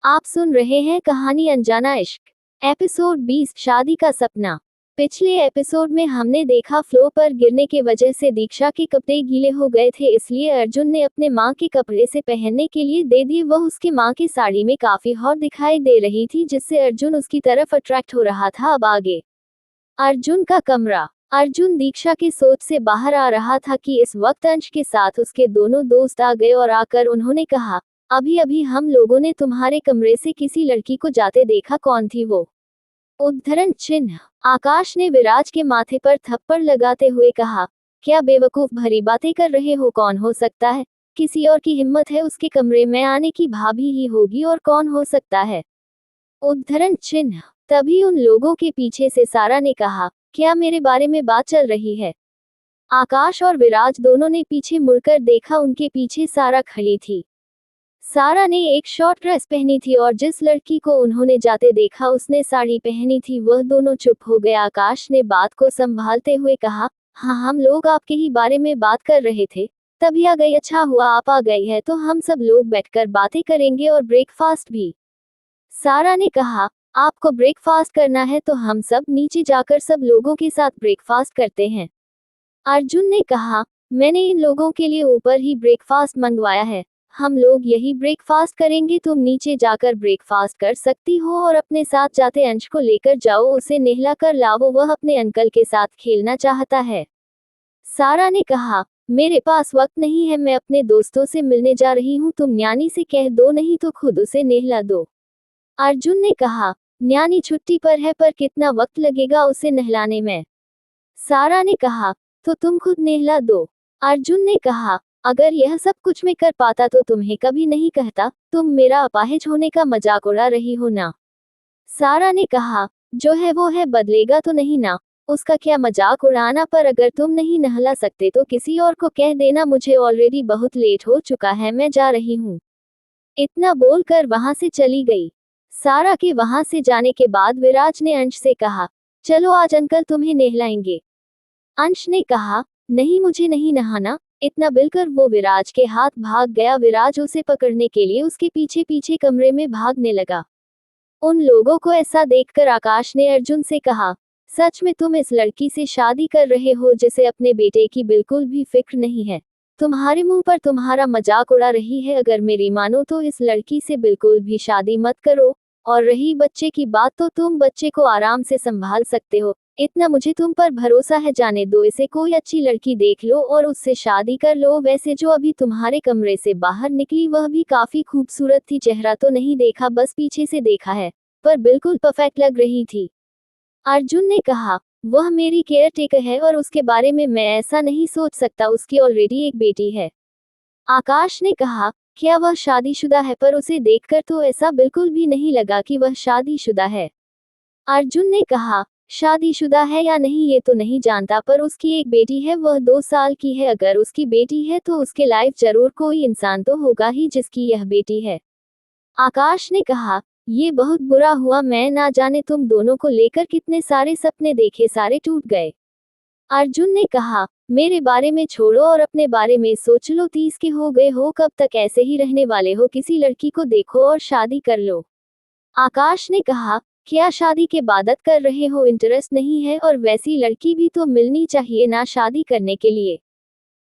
आप सुन रहे हैं कहानी अनजाना इश्क एपिसोड 20 शादी का सपना। पिछले एपिसोड में हमने देखा फ्लो पर गिरने के वजह से दीक्षा के कपड़े गीले हो गए थे, इसलिए अर्जुन ने अपने माँ के कपड़े से पहनने के लिए दे दिए। वह उसके माँ की साड़ी में काफी हॉट दिखाई दे रही थी, जिससे अर्जुन उसकी तरफ अट्रैक्ट हो रहा था। अब आगे अर्जुन का कमरा। अर्जुन दीक्षा की सोच से बाहर आ रहा था कि इस वक्त अंश के साथ उसके दोनों दोस्त आ गए और आकर उन्होंने कहा, अभी अभी हम लोगों ने तुम्हारे कमरे से किसी लड़की को जाते देखा, कौन थी वो? उद्धरण चिन्ह। आकाश ने विराज के माथे पर थप्पड़ लगाते हुए कहा, क्या बेवकूफ भरी बातें कर रहे हो? कौन हो सकता है? किसी और की हिम्मत है उसके कमरे में आने की? भाभी ही होगी, और कौन हो सकता है? उद्धरण चिन्ह। तभी उन लोगों के पीछे से सारा ने कहा, क्या मेरे बारे में बात चल रही है? आकाश और विराज दोनों ने पीछे मुड़कर देखा, उनके पीछे सारा खड़ी थी। सारा ने एक शॉर्ट ड्रेस पहनी थी और जिस लड़की को उन्होंने जाते देखा उसने साड़ी पहनी थी। वह दोनों चुप हो गए। आकाश ने बात को संभालते हुए कहा, हाँ, हम लोग आपके ही बारे में बात कर रहे थे, तभी आ गई। अच्छा हुआ आप आ गई है, तो हम सब लोग बैठकर बातें करेंगे और ब्रेकफास्ट भी। सारा ने कहा, आपको ब्रेकफास्ट करना है तो हम सब नीचे जाकर सब लोगों के साथ ब्रेकफास्ट करते हैं। अर्जुन ने कहा, मैंने इन लोगों के लिए ऊपर ही ब्रेकफास्ट मंगवाया है, हम लोग यही ब्रेकफास्ट करेंगे। तुम नीचे जाकर ब्रेकफास्ट कर सकती हो और अपने साथ जाते अंश को लेकर जाओ, उसे नहला कर लाओ, वह अपने अंकल के साथ खेलना चाहता है। सारा ने कहा, मेरे पास वक्त नहीं है, मैं अपने दोस्तों से मिलने जा रही हूँ, तुम न्यानी से कह दो, नहीं तो खुद उसे नहला दो। अर्जुन ने कहा, न्यानी छुट्टी पर है, पर कितना वक्त लगेगा उसे नहलाने में? सारा ने कहा, तो तुम खुद नहला दो। अर्जुन ने कहा, अगर यह सब कुछ मैं कर पाता तो तुम्हें कभी नहीं कहता, तुम मेरा अपाहिज होने का मजाक उड़ा रही हो ना? सारा ने कहा, जो है वो है, बदलेगा तो नहीं ना? उसका क्या मजाक उड़ाना, पर अगर तुम नहीं नहला सकते तो किसी और को कह देना, मुझे ऑलरेडी बहुत लेट हो चुका है, मैं जा रही हूँ। इतना बोलकर वहां से चली गई। सारा के वहां से जाने के बाद विराज ने अंश से कहा, चलो आज अंकल तुम्हें नहलाएंगे। अंश ने कहा, नहीं, मुझे नहीं नहाना। इतना बिलकर वो विराज के हाथ भाग गया। विराज उसे पकड़ने के लिए उसके पीछे पीछे कमरे में भागने लगा। उन लोगों को ऐसा देखकर आकाश ने अर्जुन से कहा, सच में तुम इस लड़की से शादी कर रहे हो जिसे अपने बेटे की बिल्कुल भी फिक्र नहीं है? तुम्हारे मुंह पर तुम्हारा मजाक उड़ा रही है। अगर मेरी मानो तो इस लड़की से बिल्कुल भी शादी मत करो, और रही बच्चे की बात तो तुम बच्चे को आराम से संभाल सकते हो। इतना मुझे तुम पर भरोसा है, जाने दो इसे, कोई अच्छी लड़की देख लो और उससे शादी कर लो। वैसे जो अभी तुम्हारे कमरे से बाहर निकली वह भी काफी खूबसूरत थी, चेहरा तो नहीं देखा, बस पीछे से देखा है, पर बिल्कुल परफेक्ट लग रही थी। अर्जुन ने कहा, वह मेरी केयर टेकर है और उसके बारे में मैं ऐसा नहीं सोच सकता, उसकी ऑलरेडी एक बेटी है। आकाश ने कहा, क्या वह शादीशुदा है? पर उसे देखकर तो ऐसा बिल्कुल भी नहीं लगा कि वह शादीशुदा है। अर्जुन ने कहा, शादीशुदा है या नहीं ये तो नहीं जानता, पर उसकी एक बेटी है, वह 2 साल की है। अगर उसकी बेटी है तो उसके लाइफ जरूर कोई इंसान तो होगा ही जिसकी यह बेटी है। आकाश ने कहा, ये बहुत बुरा हुआ, मैं ना जाने तुम दोनों को लेकर कितने सारे सपने देखे, सारे टूट गए। अर्जुन ने कहा, मेरे बारे में छोड़ो और अपने बारे में सोच लो, 30 के हो गए हो, कब तक ऐसे ही रहने वाले हो? किसी लड़की को देखो और शादी कर लो। आकाश ने कहा, क्या शादी के बादत कर रहे हो? इंटरेस्ट नहीं है, और वैसी लड़की भी तो मिलनी चाहिए ना शादी करने के लिए।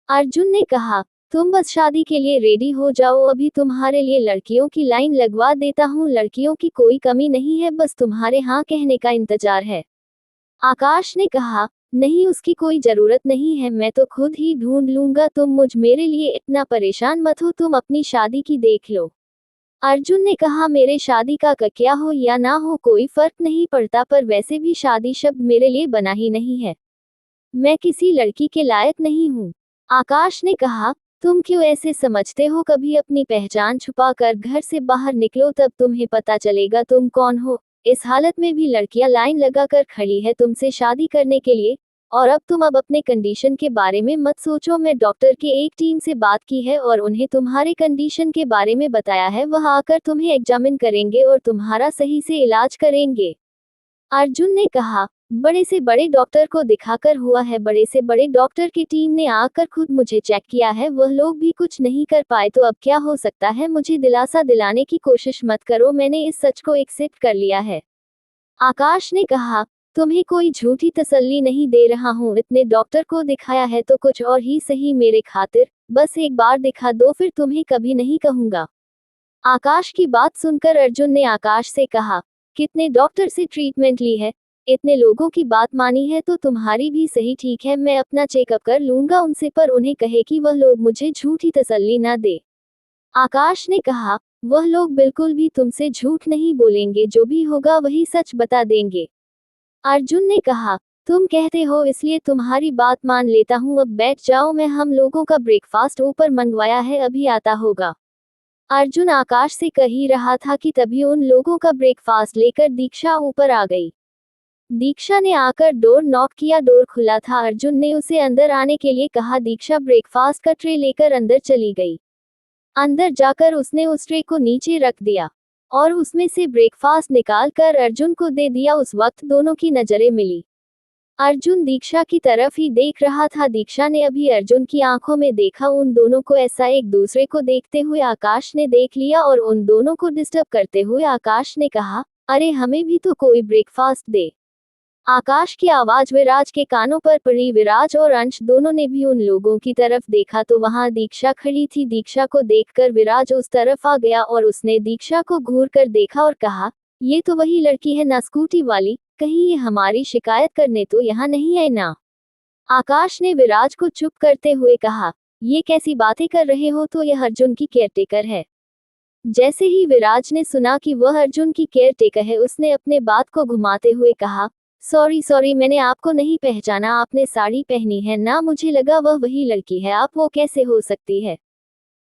अर्जुन ने कहा, तुम बस शादी के लिए रेडी हो जाओ, अभी तुम्हारे लिए लड़कियों की लाइन लगवा देता हूँ, लड़कियों की कोई कमी नहीं है, बस तुम्हारे हाँ कहने का इंतजार है। आकाश ने कहा, नहीं, उसकी कोई जरूरत नहीं है, मैं तो खुद ही ढूंढ लूंगा, तुम मुझ मेरे लिए इतना परेशान मत हो, तुम अपनी शादी की देख लो। अर्जुन ने कहा, मेरे शादी का क्या हो या ना हो कोई फर्क नहीं पड़ता, पर वैसे भी शादी शब्द मेरे लिए बना ही नहीं है, मैं किसी लड़की के लायक नहीं हूँ। आकाश ने कहा, तुम क्यों ऐसे समझते हो? कभी अपनी पहचान छुपा कर घर से बाहर निकलो, तब तुम्हें पता चलेगा तुम कौन हो। इस हालत में भी लड़कियां लाइन लगाकर खड़ी है तुमसे शादी करने के लिए। और अब तुम अपने कंडीशन के बारे में मत सोचो, मैं डॉक्टर के एक टीम से बात की है और उन्हें तुम्हारे कंडीशन के बारे में बताया है, वह आकर तुम्हें एग्जामिन करेंगे और तुम्हारा सही से इलाज करेंगे। अर्जुन ने कहा, बड़े से बड़े डॉक्टर को दिखाकर हुआ है, बड़े से बड़े डॉक्टर की टीम ने आकर खुद मुझे चेक किया है, वह लोग भी कुछ नहीं कर पाए तो अब क्या हो सकता है। मुझे दिलासा दिलाने की कोशिश मत करो, मैंने इस सच को एक्सेप्ट कर लिया है। आकाश ने कहा, तुम्हें कोई झूठी तसल्ली नहीं दे रहा हूँ, इतने डॉक्टर को दिखाया है तो कुछ और ही सही मेरे खातिर, बस एक बार दिखा दो फिर तुम्हें कभी नहीं कहूँगा। आकाश की बात सुनकर अर्जुन ने आकाश से कहा, कितने डॉक्टर से ट्रीटमेंट ली है, इतने लोगों की बात मानी है तो तुम्हारी भी सही ठीक है, मैं अपना चेकअप कर लूंगा उनसे, पर उन्हें कहे कि वह लोग मुझे झूठी तसल्ली ना दे। आकाश ने कहा, वह लोग बिल्कुल भी तुमसे झूठ नहीं बोलेंगे, जो भी होगा वही सच बता देंगे। अर्जुन ने कहा, तुम कहते हो इसलिए तुम्हारी बात मान लेता हूँ, अब बैठ जाओ, मैं हम लोगों का ब्रेकफास्ट ऊपर मंगवाया है, अभी आता होगा। अर्जुन आकाश से कह ही रहा था कि तभी उन लोगों का ब्रेकफास्ट लेकर दीक्षा ऊपर आ गई। दीक्षा ने आकर डोर नॉक किया, डोर खुला था, अर्जुन ने उसे अंदर आने के लिए कहा, दीक्षा ब्रेकफास्ट का ट्रे लेकर अंदर चली गई। अंदर जाकर उसने उस ट्रे को नीचे रख दिया और उसमें से ब्रेकफास्ट निकाल कर अर्जुन को दे दिया। उस वक्त दोनों की नजरें मिली। अर्जुन दीक्षा की तरफ ही देख रहा था, दीक्षा ने अभी अर्जुन की आंखों में देखा, उन दोनों को ऐसा एक दूसरे को देखते हुए आकाश ने देख लिया और उन दोनों को डिस्टर्ब करते हुए आकाश ने कहा, अरे हमें भी तो कोई ब्रेकफास्ट दे। आकाश की आवाज विराज के कानों पर पड़ी। विराज और अंश दोनों ने भी उन लोगों की तरफ देखा तो वहां दीक्षा खड़ी थी। दीक्षा को देखकर विराज उस तरफ आ गया और उसने दीक्षा को घूर कर देखा और कहा, ये तो वही लड़की है ना, स्कूटी वाली, कहीं ये हमारी शिकायत करने तो यहाँ नहीं है ना। आकाश ने विराज को चुप करते हुए कहा, ये कैसी बातें कर रहे हो, तो यह अर्जुन की केयरटेकर है। जैसे ही विराज ने सुना कि वह अर्जुन की केयरटेकर है, उसने अपने बात को घुमाते हुए कहा, सॉरी सॉरी, मैंने आपको नहीं पहचाना, आपने साड़ी पहनी है ना, मुझे लगा वह वही लड़की है, आप वो कैसे हो सकती है।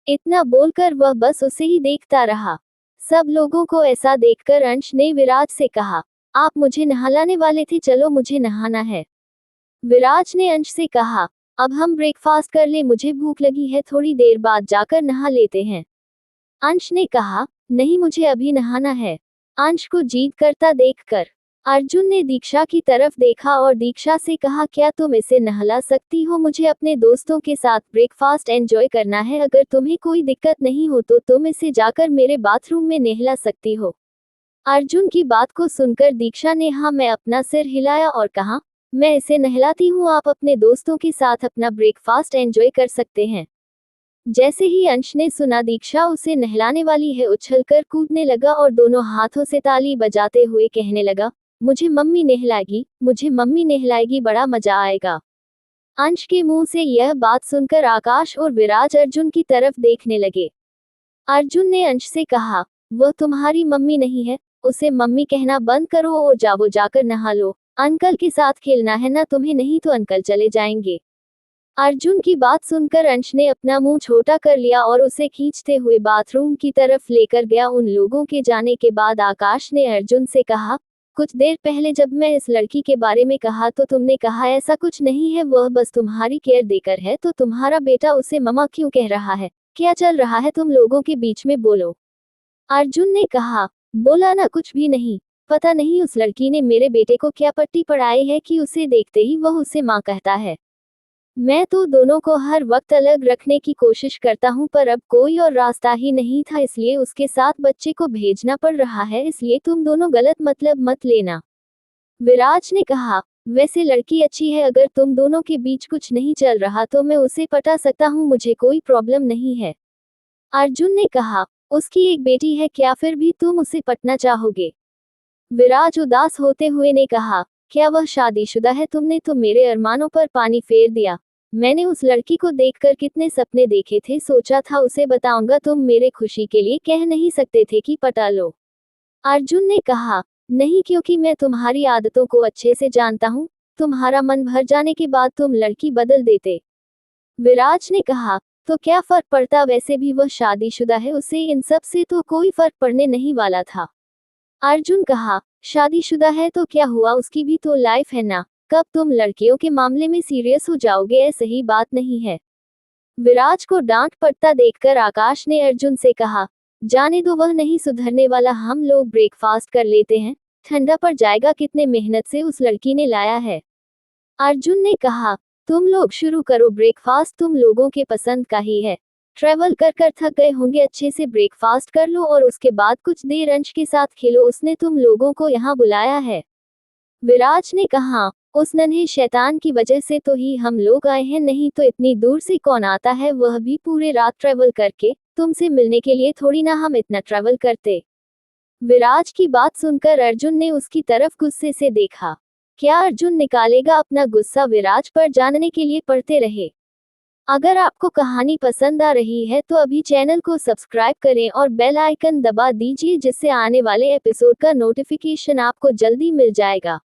इतना बोलकर वह बस उसे ही देखता रहा। सब लोगों को ऐसा देखकर अंश ने विराज से कहा, आप मुझे नहलाने वाले थे, चलो मुझे नहाना है। विराज ने अंश से कहा, अब हम ब्रेकफास्ट कर ले, मुझे भूख लगी है, थोड़ी देर बाद जाकर नहा लेते हैं। अंश ने कहा, नहीं मुझे अभी नहाना है। अंश को जीद करता देखकर अर्जुन ने दीक्षा की तरफ देखा और दीक्षा से कहा, क्या तुम इसे नहला सकती हो, मुझे अपने दोस्तों के साथ ब्रेकफास्ट एंजॉय करना है, अगर तुम्हें कोई दिक्कत नहीं हो तो तुम इसे जाकर मेरे बाथरूम में नहला सकती हो। अर्जुन की बात को सुनकर दीक्षा ने हाँ मैं अपना सिर हिलाया और कहा, मैं इसे नहलाती हूँ, आप अपने दोस्तों के साथ अपना ब्रेकफास्ट एंजॉय कर सकते हैं। जैसे ही अंश ने सुना दीक्षा उसे नहलाने वाली है, उछलकर कूदने लगा और दोनों हाथों से ताली बजाते हुए कहने लगा, मुझे मम्मी नहलाएगी, मुझे मम्मी नहलाएगी, बड़ा मजा आएगा। अंश के मुंह से यह बात सुनकर आकाश और विराज अर्जुन की तरफ देखने लगे। अर्जुन ने अंश से कहा, वह तुम्हारी मम्मी नहीं है, उसे मम्मी कहना बंद करो और जाओ जाकर नहा लो, अंकल के साथ खेलना है ना तुम्हें, नहीं तो अंकल चले जाएंगे। अर्जुन की बात सुनकर अंश ने अपना मुंह छोटा कर लिया और उसे खींचते हुए बाथरूम की तरफ लेकर गया। उन लोगों के जाने के बाद आकाश ने अर्जुन से कहा, कुछ देर पहले जब मैं इस लड़की के बारे में कहा तो तुमने कहा ऐसा कुछ नहीं है, वह बस तुम्हारी केयर देकर है, तो तुम्हारा बेटा उसे मम्मा क्यों कह रहा है, क्या चल रहा है तुम लोगों के बीच में, बोलो। अर्जुन ने कहा, बोला ना, कुछ भी नहीं, पता नहीं उस लड़की ने मेरे बेटे को क्या पट्टी पढ़ाई है कि उसे देखते ही वह उसे माँ कहता है। मैं तो दोनों को हर वक्त अलग रखने की कोशिश करता हूँ, पर अब कोई और रास्ता ही नहीं था, इसलिए उसके साथ बच्चे को भेजना पड़ रहा है, इसलिए तुम दोनों गलत मतलब मत लेना। विराज ने कहा, वैसे लड़की अच्छी है, अगर तुम दोनों के बीच कुछ नहीं चल रहा तो मैं उसे पटा सकता हूँ, मुझे कोई प्रॉब्लम नहीं है। अर्जुन ने कहा, उसकी एक बेटी है, क्या फिर भी तुम उसे पटना चाहोगे। विराज उदास होते हुए ने कहा, क्या वह शादीशुदा है, तुमने तो मेरे अरमानों पर पानी फेर दिया। मैंने उस लड़की को देखकर कितने सपने देखे थे, सोचा था उसे बताऊंगा, तुम मेरे खुशी के लिए कह नहीं सकते थे कि पटा लो। अर्जुन ने कहा, नहीं, क्योंकि मैं तुम्हारी आदतों को अच्छे से जानता हूँ, तुम्हारा मन भर जाने के बाद तुम लड़की बदल देते। विराज ने कहा, तो क्या फर्क पड़ता, वैसे भी वह शादीशुदा है, उसे इन सब से तो कोई फर्क पड़ने नहीं वाला था। अर्जुन कहा, शादीशुदा है तो क्या हुआ, उसकी भी तो लाइफ है ना, कब तुम लड़कियों के मामले में सीरियस हो जाओगे, ऐसी ही बात नहीं है। विराज को डांट पड़ता देखकर आकाश ने अर्जुन से कहा, जाने दो, वह नहीं सुधरने वाला, हम लोग ब्रेकफास्ट कर लेते हैं, ठंडा पड़ जाएगा, कितने मेहनत से उस लड़की ने लाया है। अर्जुन ने कहा, तुम लोग शुरू करो, ब्रेकफास्ट तुम लोगों के पसंद का ही है। ट्रेवल कर कर थक गए होंगे, अच्छे से ब्रेकफास्ट कर लो और उसके बाद कुछ देर अंश के साथ खेलो, उसने तुम लोगों को यहाँ बुलाया है। विराज ने कहा, उस नन्हे शैतान की वजह से तो ही हम लोग आए हैं, नहीं तो इतनी दूर से कौन आता है, वह भी पूरे रात ट्रेवल करके। तुमसे मिलने के लिए थोड़ी ना हम इतना ट्रेवल करते। विराज की बात सुनकर अर्जुन ने उसकी तरफ गुस्से से देखा। क्या अर्जुन निकालेगा अपना गुस्सा विराज पर, जानने के लिए पढ़ते रहे। अगर आपको कहानी पसंद आ रही है तो अभी चैनल को सब्सक्राइब करें और बेल आइकन दबा दीजिए, जिससे आने वाले एपिसोड का नोटिफिकेशन आपको जल्दी मिल जाएगा।